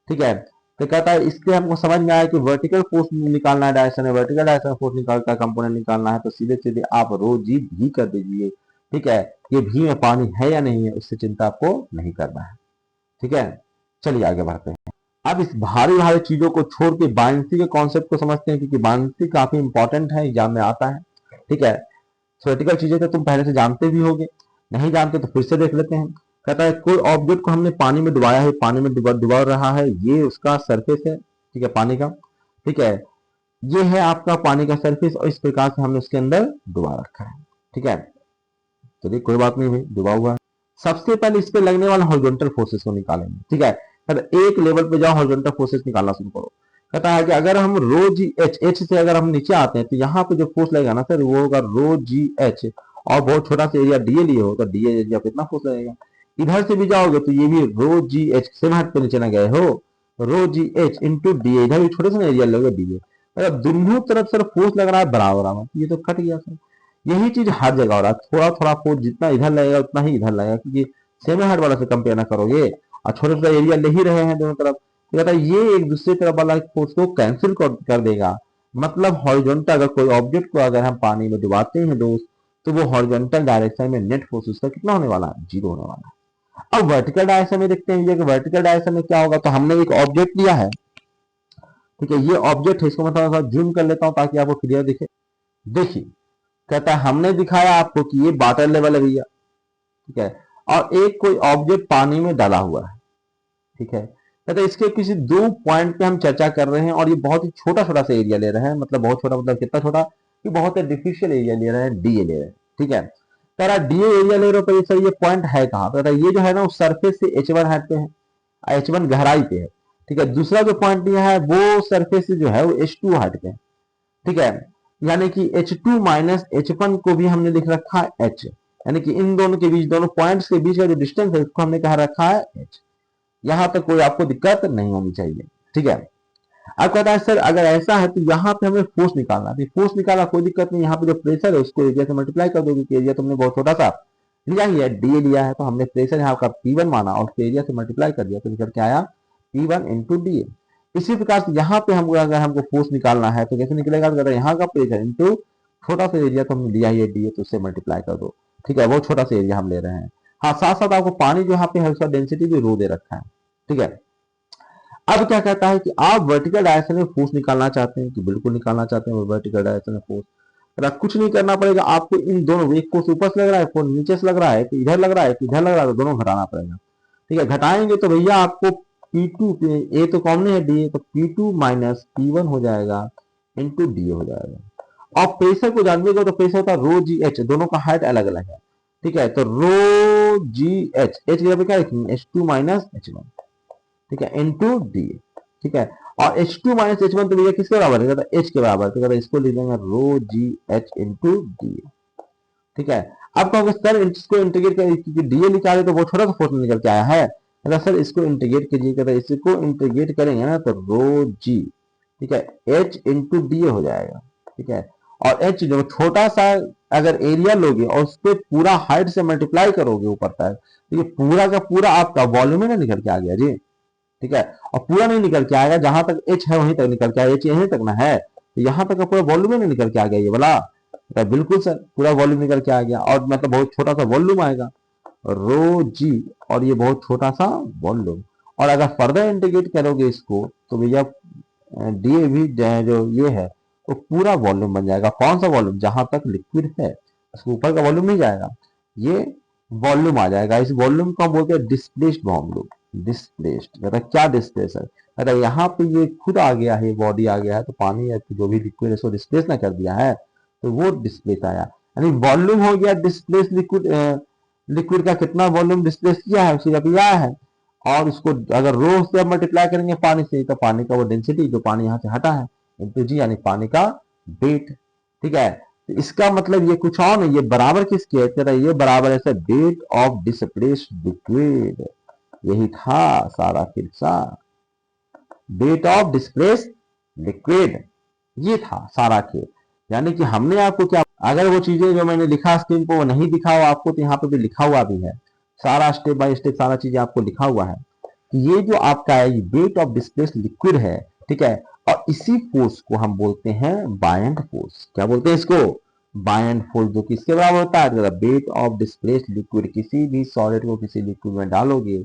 ठीक है, तो कहता है इससे हमको समझ में आया कि वर्टिकल फोर्स निकालना है, डायरेक्शन है, वर्टिकल डायरेक्शन फोर्स निकालता है, कंपोनेंट निकालना है, तो सीधे सीधे आप रो जी भी कर दीजिए। ठीक है, ये भी में पानी है या नहीं है उससे चिंता आपको नहीं करना है। ठीक है, चलिए आगे बढ़ते हैं। अब इस भारी भारी चीजों को छोड़ के बायंसी के कॉन्सेप्ट को समझते हैं, क्योंकि बायंसी काफी इंपॉर्टेंट है, एग्जाम में आता है। ठीक है, थ्योरेटिकल चीजें तो तुम पहले से जानते भी होगे, नहीं जानते तो फिर से देख लेते हैं। कहता है कोई ऑब्जेक्ट को हमने पानी में डुबाया है, पानी में डुबा रहा है, ये उसका सरफेस है। ठीक है, पानी का, ठीक है, ये है आपका पानी का सरफेस और इस प्रकार से हमने उसके अंदर डुबा रखा है। ठीक है, चलिए कोई बात नहीं भाई, डुबा हुआ है। सबसे पहले इस पे लगने वाला हॉरिजॉन्टल फोर्सेस को निकालेंगे। ठीक है, एक लेवल पे जाओ, हॉरिजॉन्टल फोर्सेस निकालना शुरू करो। कहता है कि अगर हम रो जी एच, एच से अगर हम नीचे आते हैं तो यहाँ पे जो फोर्स लगेगा ना सर वो होगा रो जी एच, और बहुत छोटा सा एरिया डीए लिए हो तो डीए एरिया कितना फोर्स लगेगा। इधर से भी जाओगे तो ये भी रो जी एच, सेम हाइट पे नीचे ना गए हो, रो जी एच इंटू डीए, इधर भी छोटे से एरिया लोगे डीए, मतलब दोनों तरफ सर फोर्स लग रहा है बराबर, ये तो कट गया सर। यही चीज हर जगह हो रहा है, थोड़ा थोड़ा फोर्स जितना इधर लगेगा उतना ही इधर लगेगा, क्योंकि सेम हाइट वाला से कंपेयर ना करोगे और छोटा छोटा एरिया ले ही रहे हैं दोनों तरफ, तो कहता है ये एक दूसरे तरफ वाला फोर्स को कैंसिल कर देगा। मतलब हॉरिजॉन्टल अगर कोई ऑब्जेक्ट को अगर हम पानी में डुबाते हैं दोस्त, तो वो हॉरिजॉन्टल डायरेक्शन में नेट फोर्स उसका कितना होने वाला है, जीरो होने वाला है। अब वर्टिकल डायरेक्शन में देखते हैं कि वर्टिकल डायरेक्शन में क्या होगा। तो हमने एक ऑब्जेक्ट लिया है, ठीक है, ये ऑब्जेक्ट है, इसको मैं थोड़ा सा जूम कर लेता हूँ ताकि आपको क्लियर दिखे। देखिए, कहता है हमने दिखाया आपको कि ये वाटर लेवल है भैया, ठीक है, और एक कोई ऑब्जेक्ट पानी में डाला हुआ है। ठीक है, कहते हैं इसके किसी दो पॉइंट पे हम चर्चा कर रहे हैं और ये बहुत ही छोटा छोटा सा एरिया ले रहे हैं, मतलब बहुत छोटा, मतलब कितना छोटा कि बहुत आर्टिफिशियल एरिया ले रहे हैं, डी ले रहे हैं। ठीक है, कह रहा डीए एरिया ले रहे हो, तो सर ये पॉइंट है कहाँ पे, ये जो है ना उस सरफेस से H1 हाइट पे है, H1 गहराई पे है, ठीक है। दूसरा जो पॉइंट दिया है वो सरफेस से जो है वो H2 हाइट पे है, ठीक है। यानी कि H2 माइनस H1 को भी हमने लिख रखा है H, यानी कि इन दोनों के बीच, दोनों पॉइंट्स के बीच का जो डिस्टेंस है उसको हमने कहा रखा है H। यहां तक कोई आपको दिक्कत नहीं होनी चाहिए, ठीक है। अब कहता है सर अगर ऐसा है तो यहाँ पे हमें फोर्स निकालना है, फोर्स निकाला कोई दिक्कत नहीं, यहाँ पे जो प्रेशर है उसको एरिया से मल्टीप्लाई कर दोगे, कि एरिया तुमने बहुत छोटा सा लिया ही है, डी लिया है, तो हमने प्रेशर यहाँ का P1 माना और उसको एरिया से मल्टीप्लाई कर दिया, तो निकल के आया P1 इंटू डी। इसी प्रकार से यहाँ पे हम अगर हमको फोर्स निकालना है तो कैसे निकलेगा, तो यहाँ का प्रेशर इंटू छोटा सा एरिया तो हमने लिया ही है डी, तो उससे मल्टीप्लाई कर दो, ठीक है। बहुत छोटा सा एरिया हम ले रहे हैं। हाँ, साथ साथ आपको पानी जो यहाँ पे है उसका डेंसिटी भी रो दे रखा है, ठीक है। अब क्या कहता है कि आप वर्टिकल डायरेक्शन में फोर्स निकालना चाहते हैं, कि बिल्कुल निकालना चाहते हैं वर्टिकल डायरेक्शन में फोर्स, अगर कुछ नहीं करना पड़ेगा आपको, इन दोनों, एक फोर्स ऊपर से लग रहा है, फोर्स नीचे से लग रहा है, कि इधर लग रहा है कि इधर लग रहा है, तो दोनों घटाना पड़ेगा, ठीक है। घटाएंगे तो भैया आपको P2, ए तो कॉमन है डी, तो P2 माइनस P1 हो जाएगा इंटू डी हो जाएगा। और प्रेशर को जानिएगा तो प्रेशर होता है रो जी एच, दोनों का हाइट अलग अलग है, ठीक है। तो रो जी एच, एच की जगह क्या लिखेंगे, H2 माइनस H1, ठीक है, इंटू डी, ठीक है। और H2 माइनस H1 तो भैया किसके बराबर है, H के बराबर, तो इसको लिख देंगे रो जी एच इंटू डी, ठीक है। अब कहोगे सर इसको इंटीग्रेट कर, क्योंकि डीए निकाले तो वो छोटा सा फोर्स निकल के आया है, अगर सर इसको इंटीग्रेट कीजिएगा, तो इसको इंटीग्रेट करेंगे ना तो रो जी, ठीक है, एच इंटू डी हो जाएगा, ठीक है। और एच जो छोटा सा अगर एरिया लोगे और उस पर पूरा हाइट से मल्टीप्लाई करोगे ऊपर तक, तो ये पूरा का पूरा आपका वॉल्यूम है निकल के आ गया जी, ठीक है। और पूरा नहीं निकल के आएगा, जहां तक एच है वहीं तक निकल के आएगा, एच यहीं तक ना है, तो यहां तक का पूरा वॉल्यूम नहीं निकल के आ गया ये वाला, तो बिल्कुल सर पूरा वॉल्यूम निकल के आ गया, और मतलब बहुत छोटा सा वॉल्यूम आएगा रो जी, और ये बहुत छोटा सा वॉल्यूम। और अगर फर्दर इंटीग्रेट करोगे इसको तो भैया डी भी जो ये है तो पूरा वॉल्यूम बन जाएगा। कौन सा वॉल्यूम, जहां तक लिक्विड है उसके ऊपर का वॉल्यूम नहीं जाएगा, ये वॉल्यूम आ जाएगा। इस वॉल्यूम को हम बोलते हैं डिस्प्लेस्ड वॉल्यूम, डिस्प्लेस्ड, मतलब क्या डिस्प्लेस है, अगर यहाँ पे ये खुद आ गया है, बॉडी आ गया है, तो पानी या जो भी लिक्विड है उसको डिस्प्लेस ना कर दिया है, तो वो डिस्प्लेस आया, यानी वॉल्यूम हो गया डिस्प्लेस लिक्विड। लिक्विड का कितना वॉल्यूम डिस्प्लेस किया है उसी का आया है, और उसको अगर रो से मल्टीप्लाई करेंगे पानी से, तो पानी का वो डेंसिटी जो पानी यहाँ से हटा है इंटू जी, यानी पानी का वेट, ठीक है। तो इसका मतलब ये कुछ और नहीं, ये बराबर किसके है, ये बराबर है वेट ऑफ डिस्प्लेस्ड लिक्विड, यही था सारा किस्सा, वेट ऑफ डिस्प्लेस्ड लिक्विड, ये था सारा खेल। यानी कि हमने आपको क्या, अगर वो चीजें जो मैंने लिखा स्क्रीन पर वो नहीं दिखा हो आपको, तो यहाँ पे भी लिखा हुआ भी है, सारा स्टेप बाय स्टेप सारा चीजें आपको लिखा हुआ है कि ये जो आपका है वेट ऑफ डिस्प्लेस्ड लिक्विड है, ठीक है। और इसी फोर्स को हम बोलते हैं बायंट फोर्स, क्या बोलते हैं इसको, बायंट फोर्स, जो किसके बराबर होता है, वेट ऑफ डिस्प्लेस्ड लिक्विड, किसी भी सॉलिड को किसी लिक्विड में डालोगे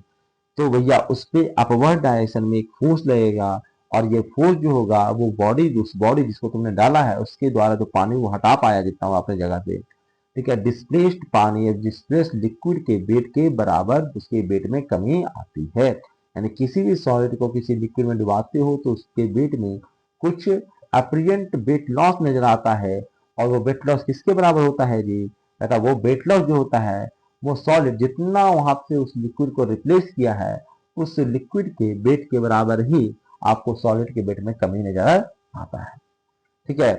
तो भैया उस पर अपवर्ड डायरेक्शन में एक फोर्स लगेगा, और ये फोर्स जो होगा वो बॉडी, उस बॉडी जिसको तुमने डाला है उसके द्वारा जो पानी वो हटा पाया जितना वो अपने जगह से, ठीक है, डिस्प्लेस्ड पानी या डिस्प्लेस्ड लिक्विड के वेट के बराबर उसके वेट में कमी आती है। यानी किसी भी सॉलिड को किसी लिक्विड में डुबाते हो तो उसके वेट में कुछ अप्रियंट वेट लॉस नजर आता है, और वो वेट लॉस किसके बराबर होता है जी, तथा वो वेट लॉस जो होता है वो सॉलिड जितना वहां से उस लिक्विड को रिप्लेस किया है उस लिक्विड के वेट के बराबर ही आपको सॉलिड के वेट में कमी नजर आता है, ठीक है।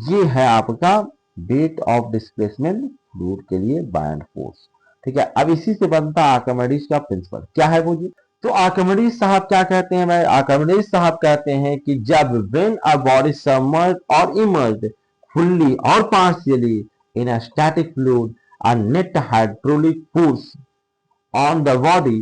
ये है आपका वेट ऑफ डिस्प्लेसमेंट फ्लूइड के लिए बायंट फोर्स, ठीक है। अब इसी से बनता आर्किमिडीज का प्रिंसिपल, क्या है वो जी, तो आर्किमिडीज साहब क्या कहते हैं भाई, आर्किमिडीज साहब कहते हैं कि जब व्हेन अ बॉडी सबमर्ज और इमर्ज फुल्ली और partially in a static fluid, a net hydraulic force on the body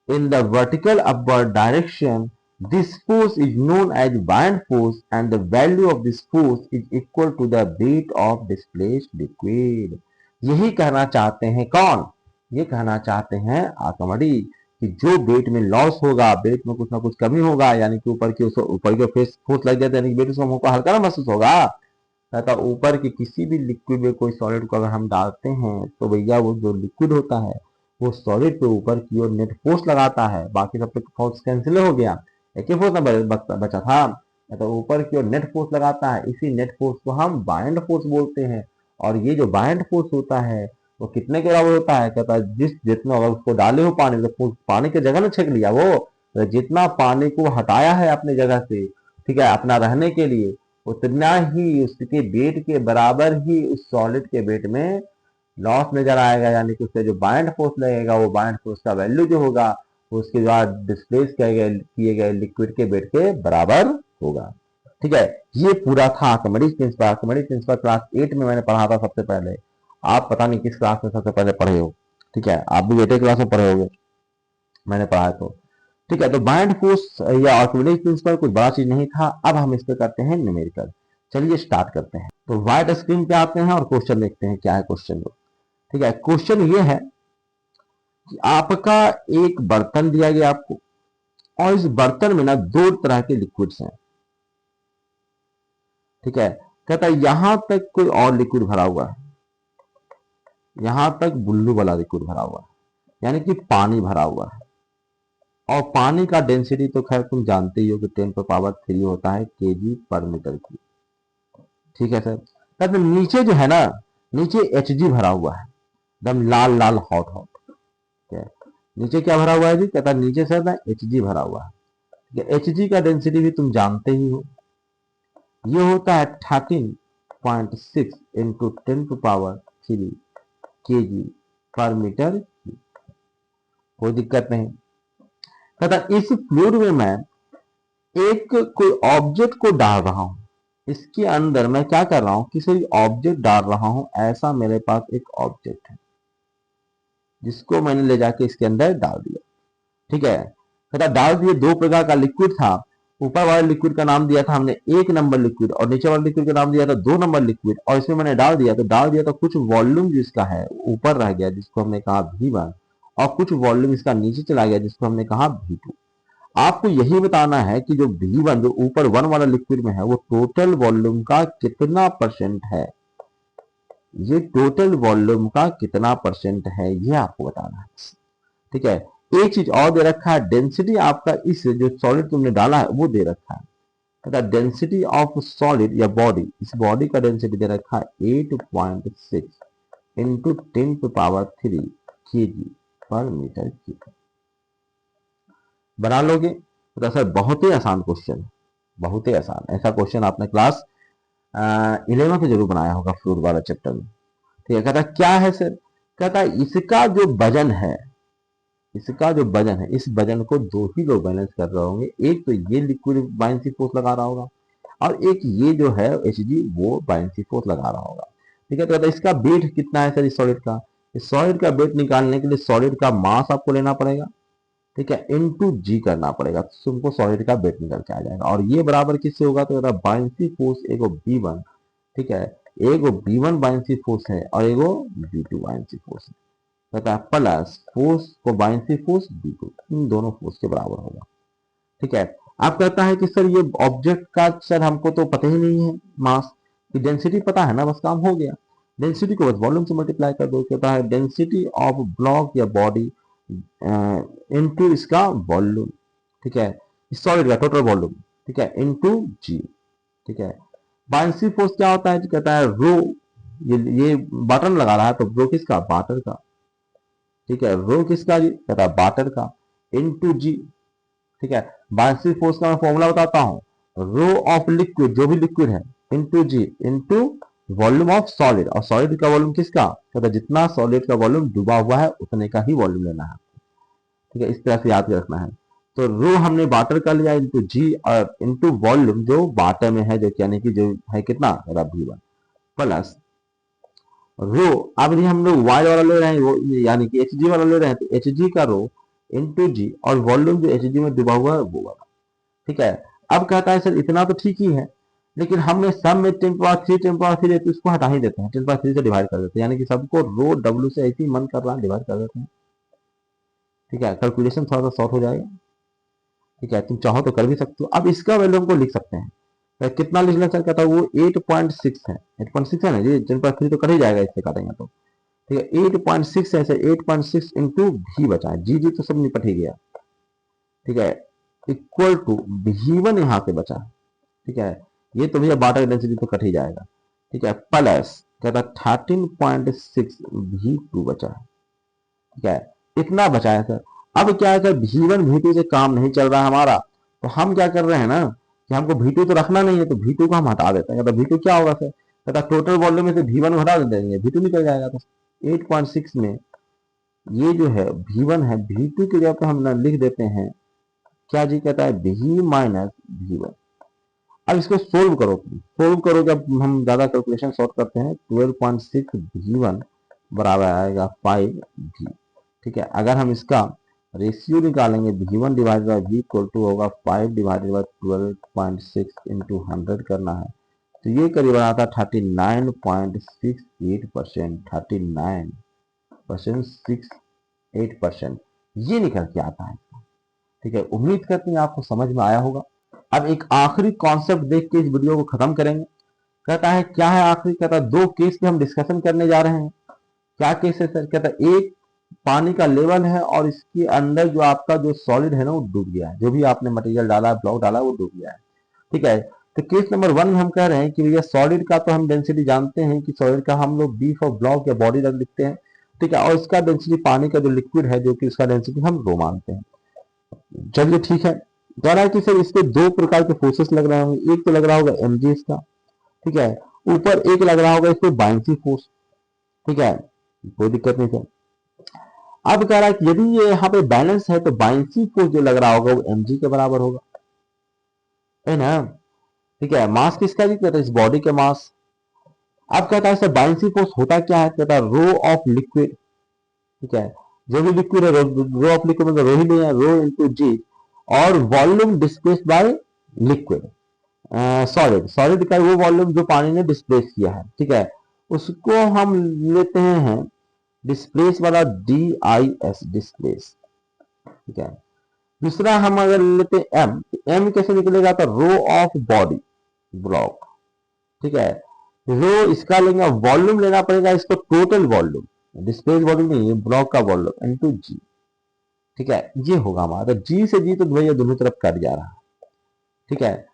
in the vertical upward direction. This force is known as buoyant force, and the value of this force is equal to the weight of displaced liquid. यही कहना चाहते हैं कौन, ये कहना चाहते हैं आर्किमिडीज कि जो वेट में लॉस होगा, वेट में कुछ ना कुछ कमी होगा, यानी कि ऊपर की फोर्स लग जाता है, यानी कि वेट उसको हल्का ना महसूस होगा, तथा ऊपर के किसी भी लिक्विड में कोई सॉलिड को अगर हम डालते हैं तो भैया वो जो लिक्विड होता है वो सॉलिड पे ऊपर की ओर नेट फोर्स लगाता है, बाकी सब पे फोर्स कैंसिल हो गया, एक ही फोर्स ना बचा था, तो ऊपर की ओर नेट फोर्स लगाता है, इसी नेट फोर्स को हम बायंट फोर्स बोलते हैं। और ये जो बायंट फोर्स होता है वो कितने के बराबर होता है? कहता है जिस जितना अगर उसको डाले हो पानी तो पानी की जगह ना छेक लिया वो, तो जितना पानी को हटाया है अपनी जगह से, ठीक है, अपना रहने के लिए, उतना ही उसके वेट के बराबर ही उस सॉलिड के वेट में लॉस नजर आएगा। यानी कि उससे जो बाइंड फोर्स लगेगा वो बाइंड फोर्स का वैल्यू जो होगा उसके बाद डिस्प्लेस किए गए लिक्विड के वेट के बराबर होगा। ठीक है, ये पूरा था Archimedes principal. Archimedes principal class 8 में मैंने पढ़ा था सबसे पहले। आप पता नहीं किस क्लास में सबसे पहले पढ़े हो, ठीक है, आप भी 8 क्लास में पढ़े होगे, मैंने पढ़ा है तो। ठीक है, तो बाइंड फोर्स या आर्किमिडीज प्रिंसिपल कुछ बड़ा चीज नहीं था। अब हम इस पे करते हैं न्यूमेरिकल। चलिए स्टार्ट करते हैं। तो व्हाइट स्क्रीन पे आते हैं और क्वेश्चन देखते हैं क्या है क्वेश्चन। ठीक है, क्वेश्चन ये है कि आपका एक बर्तन दिया गया आपको, और इस बर्तन में ना दो तरह के लिक्विड्स हैं। ठीक है, कहता है यहां तक कोई और लिक्विड भरा हुआ है, यहां तक ब्लू वाला लिक्विड भरा हुआ है, यानी कि पानी भरा हुआ है। और पानी का डेंसिटी तो खैर तुम जानते ही हो कि 10⁻³ होता है केजी पर मीटर की। ठीक है सर, कहते नीचे जो है ना, नीचे Hg भरा हुआ है, एकदम लाल लाल हॉट हॉट। ठीक है, नीचे क्या भरा हुआ है जी? कहता है नीचे सर ना Hg भरा हुआ है। ठीक है, Hg का डेंसिटी भी तुम जानते ही हो, ये होता है 13.6 इंटू 10⁻³ केजी पर मीटर। कोई दिक्कत नहीं। कहता इस फ्लूइड में मैं एक कोई ऑब्जेक्ट को डाल रहा हूं, इसके अंदर मैं क्या कर रहा हूं, किसी ऑब्जेक्ट डाल रहा हूं। ऐसा मेरे पास एक ऑब्जेक्ट है जिसको मैंने ले जाके इसके अंदर डाल दिया। ठीक है, कहता डाल दिए, दो प्रकार का लिक्विड था। ऊपर वाले लिक्विड का नाम दिया था हमने 1 नंबर लिक्विड, और नीचे वाले लिक्विड का नाम दिया था 2 नंबर लिक्विड। और इसमें मैंने डाल दिया तो कुछ वॉल्यूम जिसका है ऊपर रह गया जिसको हमने कहा V1, और कुछ वॉल्यूम इसका नीचे चला गया जिसको हमने कहा V2। आपको यही बताना है कि जो V1 जो ऊपर 1 वाला लिक्विड में है वो टोटल वॉल्यूम का कितना परसेंट है। ये टोटल वॉल्यूम का कितना परसेंट है ये आपको बताना है। ठीक है, एक चीज और दे रखा है, डेंसिटी आपका इस जो सॉलिड तुमने डाला है वो दे रखा है। कहता डेंसिटी ऑफ सॉलिड या बॉडी, इस बॉडी का डेंसिटी दे रखा है 8.6 इंटू 10⁻³ केजी पर मीटर क्यूब। बना लोगे? तो सर बहुत ही आसान क्वेश्चन है, बहुत ही आसान। ऐसा क्वेश्चन आपने क्लास 11 में जरूर बनाया होगा फ्लूइड वाला चैप्टर में। ठीक है, कहता क्या है सर? कहता इसका जो वजन है, इसका जो वजन है, इस वजन को दो ही लोग बैलेंस कर रहे होंगे। एक तो ये लिक्विड बाइंसी फोर्स लगा रहा होगा, और एक ये जो है Hg वो बाइंसी फोर्स लगा रहा होगा। ठीक है, तो कहता इसका वेट कितना है सर इस सॉलिड का? इस सॉलिड का वेट निकालने के लिए सॉलिड का मास आपको लेना पड़ेगा, ठीक है, इनटू जी करना पड़ेगा, तो तुमको सॉलिड का वेट निकल के आ जाएगा। और ये बराबर किससे होगा? तो कहता बाइंसी फोर्स एगो V1, ठीक है, एगो V1 बाइंसी फोर्स है और एगो V2 बाइंसी फोर्स है। कहता है प्लस फोर्स को बाइंसी फोर्स V2, इन दोनों फोर्स के बराबर होगा। ठीक है, आप कहता है कि सर ये ऑब्जेक्ट का सर हमको तो पता ही नहीं है मास की, डेंसिटी पता है ना, बस काम हो गया। डेंसिटी को बस वॉल्यूम से मल्टीप्लाई कर दो। कहता है डेंसिटी ऑफ ब्लॉक या बॉडी इनटू इसका वॉल्यूम, ठीक है, इस सॉलिड का टोटल वॉल्यूम, ठीक है, इनटू जी। ठीक है, बाइंसी फोर्स क्या होता है? कहता है रो, ये बटन लगा रहा है तो रो किसका? वाटर का। ठीक है, रो किसका जी? कहता है वाटर का, इनटू जी। ठीक है, बाइंसी फोर्स का मैं फॉर्मूला बताता हूं, रो ऑफ लिक्विड, जो भी लिक्विड है, into G into volume of solid. और सॉलिड का वॉल्यूम किसका? कहता है जितना सॉलिड का वॉल्यूम डूबा हुआ है उतने का ही वॉल्यूम लेना है। ठीक है, इस तरह से याद रखना है। तो रो हमने वाटर का लिया इनटू जी और इनटू वॉल्यूम जो वाटर में है, जो यानी कि जो है कितना V1 प्लस रो। अब यदि हम लोग वाई वाला ले रहे हैं वो यानी कि Hg वाला ले रहे हैं तो Hg का रो इनटू जी और वॉल्यूम जो Hg में डूबा हुआ है वो वाला। ठीक है, अब कहता है सर इतना तो ठीक ही है, लेकिन हमने सम में 10⁻³ है तो इसको हटा ही देते हैं, 10⁻³ से डिवाइड कर देते हैं, यानी कि सबको रो W से ऐसे ही मन कर रहा है डिवाइड कर देते हैं। ठीक है, कैलकुलेशन थोड़ा सा शॉर्ट हो जाएगा। ठीक है, तुम चाहो तो कर भी सकते हो। अब इसका वैल्यू हमको लिख सकते हैं, तो कितना लिख लें सर? कहता है वो 8.6 है, 8.6 है ना जी, 10⁻³ तो कर ही जाएगा इससे काटेंगे तो। ठीक है, 8.6 है सर, 8.6 इंटू भी बचा है, जी तो सब निपट ही गया। ठीक है, इक्वल टू V1 यहाँ पे बचा है। ठीक है, ये तो भैया वाटर डेंसिटी तो कट ही जाएगा। ठीक है, प्लस कहता 13.6 V2 बचा है, ठीक है, इतना बचा है सर। अब क्या है सर, V1 V2 से काम नहीं चल रहा है हमारा, तो हम क्या कर रहे हैं ना कि हमको V2 तो रखना नहीं है, तो V2 को हम हटा देते हैं। कहता V2 क्या होगा सर, कहता टोटल वॉल्यूम में से V1 को हटा देंगे, V2 निकल जाएगा। तो 8.6 में ये जो है V1 है, V2 की जगह पे हम लिख देते हैं क्या जी, कहता है V माइनस V1। अब इसको सोल्व करो, सोल्व करो, जब हम ज्यादा कैलकुलेशन सॉल्व करते हैं 12.6 V1 बराबर आएगा 5V, ठीक है। अगर हम इसका रेशियो निकालेंगे V1 divided by V equal to होगा 5 डिवाइडेड बाई 12.6 इंटू 100 करना है, तो ये करीब आता है 39.68%, 39.68% ये निकल के आता है, ठीक है। उम्मीद करते हैं आपको समझ में आया होगा। अब एक आखिरी कॉन्सेप्ट देख के इस वीडियो को खत्म करेंगे। कहता है क्या है आखिरी, कहता है दो केस पे हम डिस्कशन करने जा रहे हैं। क्या केस है सर, कहता है एक पानी का लेवल है और इसके अंदर जो आपका जो सॉलिड है ना वो डूब गया है, जो भी आपने मटेरियल डाला है, ब्लॉक डाला है, वो डूब गया है, ठीक है। तो केस नंबर 1 में हम कह रहे हैं कि भैया सॉलिड का तो हम डेंसिटी जानते हैं कि सॉलिड का हम लोग बी फॉर ब्लॉक या बॉडी रख लिखते हैं, ठीक है, और इसका डेंसिटी पानी का जो लिक्विड है जो कि इसका डेंसिटी हम रो मानते हैं। चलिए ठीक है, कह रहा है कि सर इसके दो प्रकार के फोर्सेस लग रहे होंगे, एक तो लग रहा होगा mg इसका, ठीक है, ऊपर एक लग रहा होगा इसको बाइंसी फोर्स, ठीक है, कोई दिक्कत नहीं सर। अब कह रहा है कि यदि ये यहाँ पे बैलेंस है तो बाइंसी फोर्स जो लग रहा होगा वो mg के बराबर होगा, है ना, ठीक है। मास किसका जी, कहता है इस बॉडी के मास। अब कहता है सर बाइंसी फोर्स होता क्या है, कहता है रो ऑफ लिक्विड, ठीक है, जो भी लिक्विड है रो ऑफ लिक्विड मतलब रो ही नहीं है, रो इनटू जी, और volume displaced by liquid, solid, solid का वो वॉल्यूम जो पानी ने डिस्प्लेस किया है, ठीक है, उसको हम लेते हैं डिस्प्लेस वाला DIS डिस्प्लेस, ठीक है। दूसरा हम अगर लेते हैं M, M कैसे निकलेगा, तो रो ऑफ बॉडी ब्लॉक, ठीक है, रो इसका लेंगे, वॉल्यूम लेना पड़ेगा इसको टोटल वॉल्यूम, डिस्प्लेस वॉल्यूम नहीं, ब्लॉक का वॉल्यूम इनटू जी, ठीक है, ये होगा हमारा। जी से जी तो भैया दोनों तरफ कट जा रहा है, ठीक है,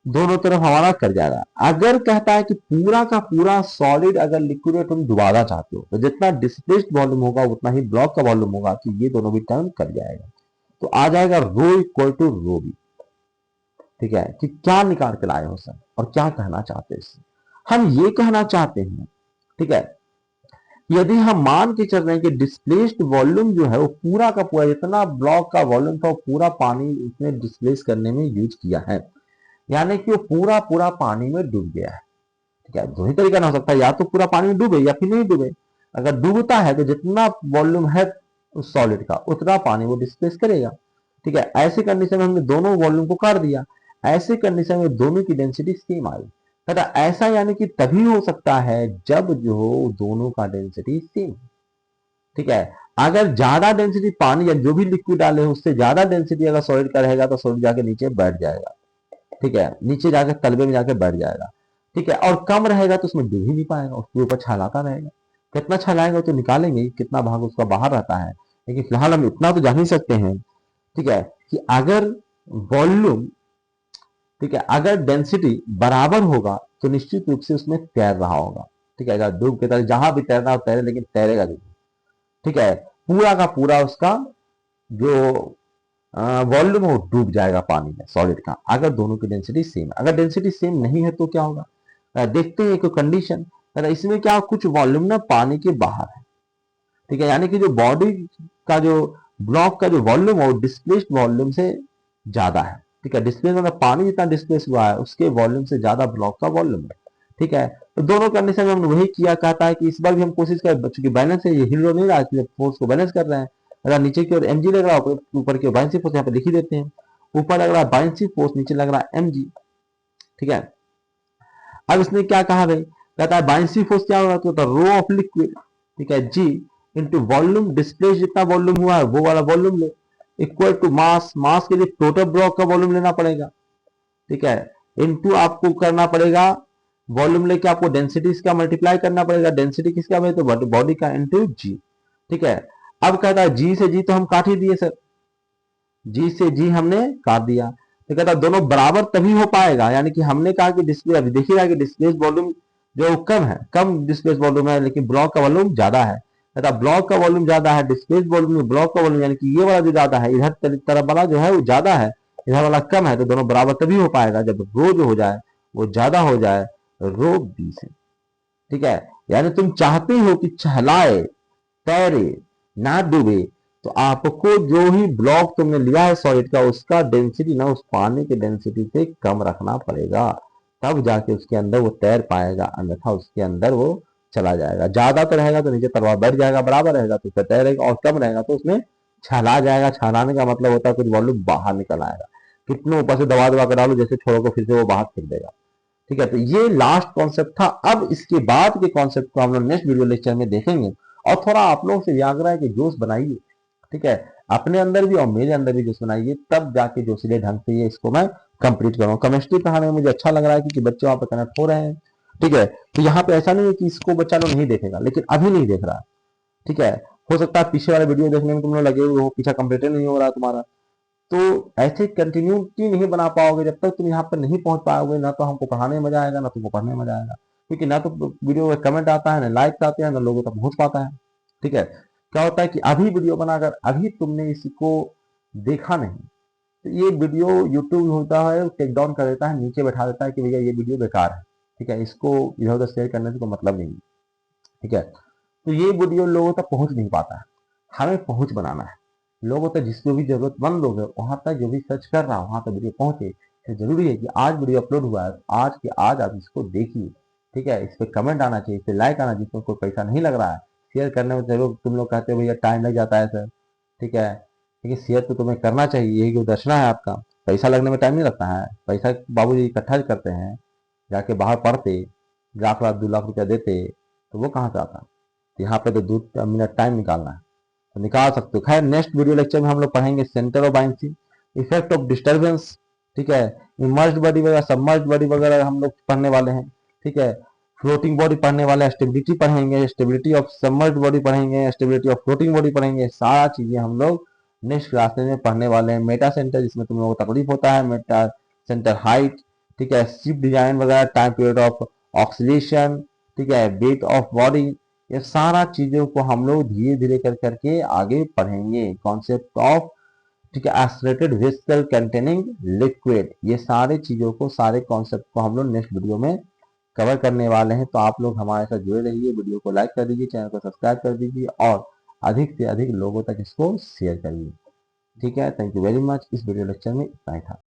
दोनों तरफ हमारा कट जा रहा है। अगर कहता है कि पूरा का पूरा सॉलिड अगर लिक्विड में तुम डुबाना चाहते हो तो जितना डिस्प्लेस्ड वॉल्यूम होगा उतना ही ब्लॉक का वॉल्यूम होगा, तो ये दोनों भी टर्म कट जाएगा, तो आ जाएगा rho equal to row B, ठीक है। कि क्या निकाल के लाए हो सर और क्या कहना चाहते हैं इससे, हम ये कहना चाहते हैं, ठीक है, यदि हम मान के चल रहे हैं कि डिस्प्लेस्ड वॉल्यूम जो है वो पूरा का पूरा जितना ब्लॉक का वॉल्यूम था वो पूरा पानी उसने डिस्प्लेस करने में यूज किया है, यानी कि वो पूरा पूरा पानी में डूब गया है, ठीक है। दो ही तरीका ना हो सकता है, या तो पूरा पानी में डूबे या फिर नहीं डूबे। अगर डूबता है तो जितना वॉल्यूम है उस सॉलिड का उतना पानी वो डिस्प्लेस करेगा, ठीक है। ऐसे कंडीशन में हमने दोनों वॉल्यूम को काट दिया, ऐसे कंडीशन में दोनों की डेंसिटी सेम आई, कहता ऐसा यानी कि तभी हो सकता है जब जो दोनों का डेंसिटी सेम, ठीक है। अगर ज्यादा डेंसिटी पानी या जो भी लिक्विड डाले हो उससे ज्यादा डेंसिटी अगर सॉलिड का रहेगा तो सॉलिड जाके नीचे बैठ जाएगा, ठीक है, नीचे जाकर तलबे में जाकर बैठ जाएगा, ठीक है, और कम रहेगा तो उसमें डूब ही नहीं पाएगा, उसके ऊपर छलाता रहेगा। कितना छलाएगा तो निकालेंगे कितना भाग उसका बाहर रहता है, लेकिन फिलहाल हम इतना तो जान ही सकते हैं, ठीक है, कि अगर वॉल्यूम, ठीक है, अगर डेंसिटी बराबर होगा तो निश्चित रूप से उसमें तैर रहा होगा, ठीक है, अगर डूब के तरह जहां भी तैरना हो तैरे, लेकिन तैरेगा नहीं, ठीक है, पूरा का पूरा उसका जो वॉल्यूम वो डूब जाएगा पानी में सॉलिड का, अगर दोनों की डेंसिटी सेम। अगर डेंसिटी सेम नहीं है तो क्या होगा, देखते हैं एक कंडीशन, इसमें क्या कुछ वॉल्यूम ना पानी के बाहर है, ठीक है, यानी कि जो बॉडी का जो ब्लॉक का जो वॉल्यूम है वो डिस्प्लेस्ड वॉल्यूम से ज्यादा है, ठीक है, डिस्प्लेस मतलब पानी जितना डिस्प्लेस हुआ है उसके वॉल्यूम से ज्यादा ब्लॉक का वॉल्यूम है, ठीक है। तो दोनों कंडीशन में हमने वही किया, कहता है कि इस बार भी हम कोशिश करें, चूंकि बैलेंस है, ये हिल नहीं रहा है, फोर्स को बैलेंस कर रहे हैं, अगर नीचे की ओर mg लग रहा है ऊपर की ओर बाइंसी फोर्स यहाँ पे लिख ही देते हैं, ऊपर लग रहा है बाइंसी फोर्स नीचे लग रहा है mg, ठीक है। अब इसने क्या कहा भाई, कहता है बाइंसी फोर्स क्या होगा, तो रो ऑफ लिक्विड, ठीक है, g इंटू वॉल्यूम डिस्प्लेस जितना वॉल्यूम हुआ है वो वाला वॉल्यूम लो, इक्वल टू मास, मास के लिए टोटल ब्लॉक का वॉल्यूम लेना पड़ेगा, ठीक है, इनटू आपको करना पड़ेगा वॉल्यूम लेके आपको डेंसिटी इसका मल्टीप्लाई करना पड़ेगा, डेंसिटी किसका भाई, तो बॉडी का इनटू जी, ठीक है। अब कहता है जी से जी तो हम काट ही दिए सर, जी से जी हमने काट दिया, तो कहता है दोनों बराबर तभी हो पाएगा, यानी कि हमने कहा कि डिस्प्ले, अभी देखिएगा कि डिस्प्लेस वॉल्यूम जो कम है, कम डिस्प्लेस वॉल्यूम है, लेकिन ब्लॉक का वॉल्यूम ज्यादा है, तथा ब्लॉक का वॉल्यूम ज्यादा है, डिस्प्लेस वॉल्यूम में ब्लॉक का वॉल्यूम यानी कि ये वाला जो ज्यादा है, इधर तरफ वाला जो है वो ज्यादा है, इधर वाला कम है, तो दोनों बराबर तभी हो पाएगा जब रो जो हो जाए वो ज्यादा हो जाए रो बी से। ठीक है, यानी तुम चाहते हो कि चहलाए, तैरे, ना डूबे, तो आपको जो ही ब्लॉक तुमने लिया है सॉलिड का, उसका डेंसिटी ना उस पानी के डेंसिटी से कम रखना पड़ेगा, तब जाके उसके अंदर वो तैर पाएगा, अन्यथा उसके अंदर वो चला जाएगा। ज्यादा तो रहेगा तो नीचे तरवा बढ़ जाएगा, बराबर रहेगा तो उसमें तैरेगा, और कम रहेगा तो उसमें छला जाएगा। छलाने का मतलब होता है कुछ वॉल्यूम बाहर निकल आएगा, कितने ऊपर से दबा दबा कर डालो, जैसे छोड़ो को फिर से वो बाहर फेंक देगा। ठीक है, तो ये लास्ट कॉन्सेप्ट था। अब इसके बाद के कॉन्सेप्ट को हम लोग नेक्स्ट वीडियो लेक्चर में देखेंगे, और थोड़ा आप लोगों से आग्रह है कि जोश बनाइए। ठीक है, अपने अंदर भी और मेरे अंदर भी जोश बनाइए, तब जाके जोशीले ढंग से ये इसको मैं कंप्लीट करूँ। केमिस्ट्री पढ़ाने में मुझे अच्छा लग रहा है क्योंकि बच्चे वहां पे कनेक्ट हो रहे हैं। ठीक है, तो यहाँ पे ऐसा नहीं है कि इसको बच्चा लोग नहीं देखेगा, लेकिन अभी नहीं देख रहा। ठीक है, हो सकता है पीछे वाले वीडियो देखने में तुम लोग लगे हुए हो, पीछा कंप्लीट नहीं हो रहा तुम्हारा, तो ऐसे कंटिन्यूटी नहीं बना पाओगे जब तक तुम यहाँ पर नहीं पहुंच पाओगे। ना तो हमको पढ़ाने में मजा आएगा, ना तुमको पढ़ने में मजा आएगा, क्योंकि ना तो वीडियो में कमेंट आता है, ना लाइक आते हैं, ना लोगों तक पहुंच पाता है। ठीक है, क्या होता है कि अभी वीडियो बनाकर अभी तुमने इसको देखा नहीं, तो ये वीडियो यूट्यूब होता है टेक डाउन कर देता है, नीचे बैठा देता है कि भैया ये वीडियो बेकार है। ठीक है, इसको इधर उधर शेयर करने से कोई मतलब नहीं है। ठीक है, तो ये वीडियो लोगों तक पहुंच नहीं पाता है, हमें पहुंच बनाना है। लोगों तक जिसको भी जरूरतमंद लोग है वहां तक, जो भी सर्च कर रहा है वहां तक वीडियो पहुंचे। तो जरूरी है कि आज वीडियो अपलोड हुआ है, आज के आज आप इसको देखिए। ठीक है, इस पे कमेंट आना चाहिए, इस पे लाइक आना, जिसमें कोई पैसा नहीं लग रहा है। शेयर करने में चलो तुम लोग कहते हो भैया टाइम लग जाता है सर, ठीक है, लेकिन शेयर तो तुम्हें करना चाहिए, यही दर्शना है आपका। पैसा लगने में टाइम नहीं लगता है, पैसा बाबूजी इकट्ठा करते हैं, जाके बाहर पढ़ते, 1 लाख 2 लाख रुपया देते, तो वो कहाँ से आता। यहाँ पे तो 2 मिनट टाइम निकालना है, तो निकाल सकते हो। खैर नेक्स्ट वीडियो लेक्चर में हम लोग पढ़ेंगे centre of buoyancy, effect of disturbance. ठीक है, इमर्ज्ड बॉडी वगैरह, सबमर्ज्ड बॉडी वगैरह हम लोग पढ़ने वाले हैं। ठीक है, फ्लोटिंग बॉडी पढ़ने वाले हैं, स्टेबिलिटी पढ़ेंगे, स्टेबिलिटी ऑफ सबमर्ज्ड बॉडी पढ़ेंगे, स्टेबिलिटी ऑफ फ्लोटिंग बॉडी पढ़ेंगे। सारा चीजें हम लोग नेक्स्ट क्लासेस में पढ़ने वाले हैं। मेटा सेंटर जिसमें तुम लोगों को तकलीफ होता है, मेटा सेंटर हाइट, ठीक है, शिप डिजाइन वगैरह, टाइम पीरियड ऑफ ऑक्सीलेशन, ठीक है, वेट ऑफ बॉडी, ये सारा चीजों को हम लोग धीरे धीरे कर करके आगे पढ़ेंगे। कॉन्सेप्ट ऑफ, ठीक है, एस्पिरेटेड वेसल कंटेनिंग लिक्विड, ये सारे चीजों को, सारे कॉन्सेप्ट को हम लोग नेक्स्ट वीडियो में कवर करने वाले हैं। तो आप लोग हमारे साथ जुड़े रहिए, वीडियो को लाइक कर दीजिए, चैनल को सब्सक्राइब कर दीजिए, और अधिक से अधिक लोगों तक इसको शेयर करिए। ठीक है, थैंक यू वेरी मच। इस वीडियो लेक्चर में इतना ही था।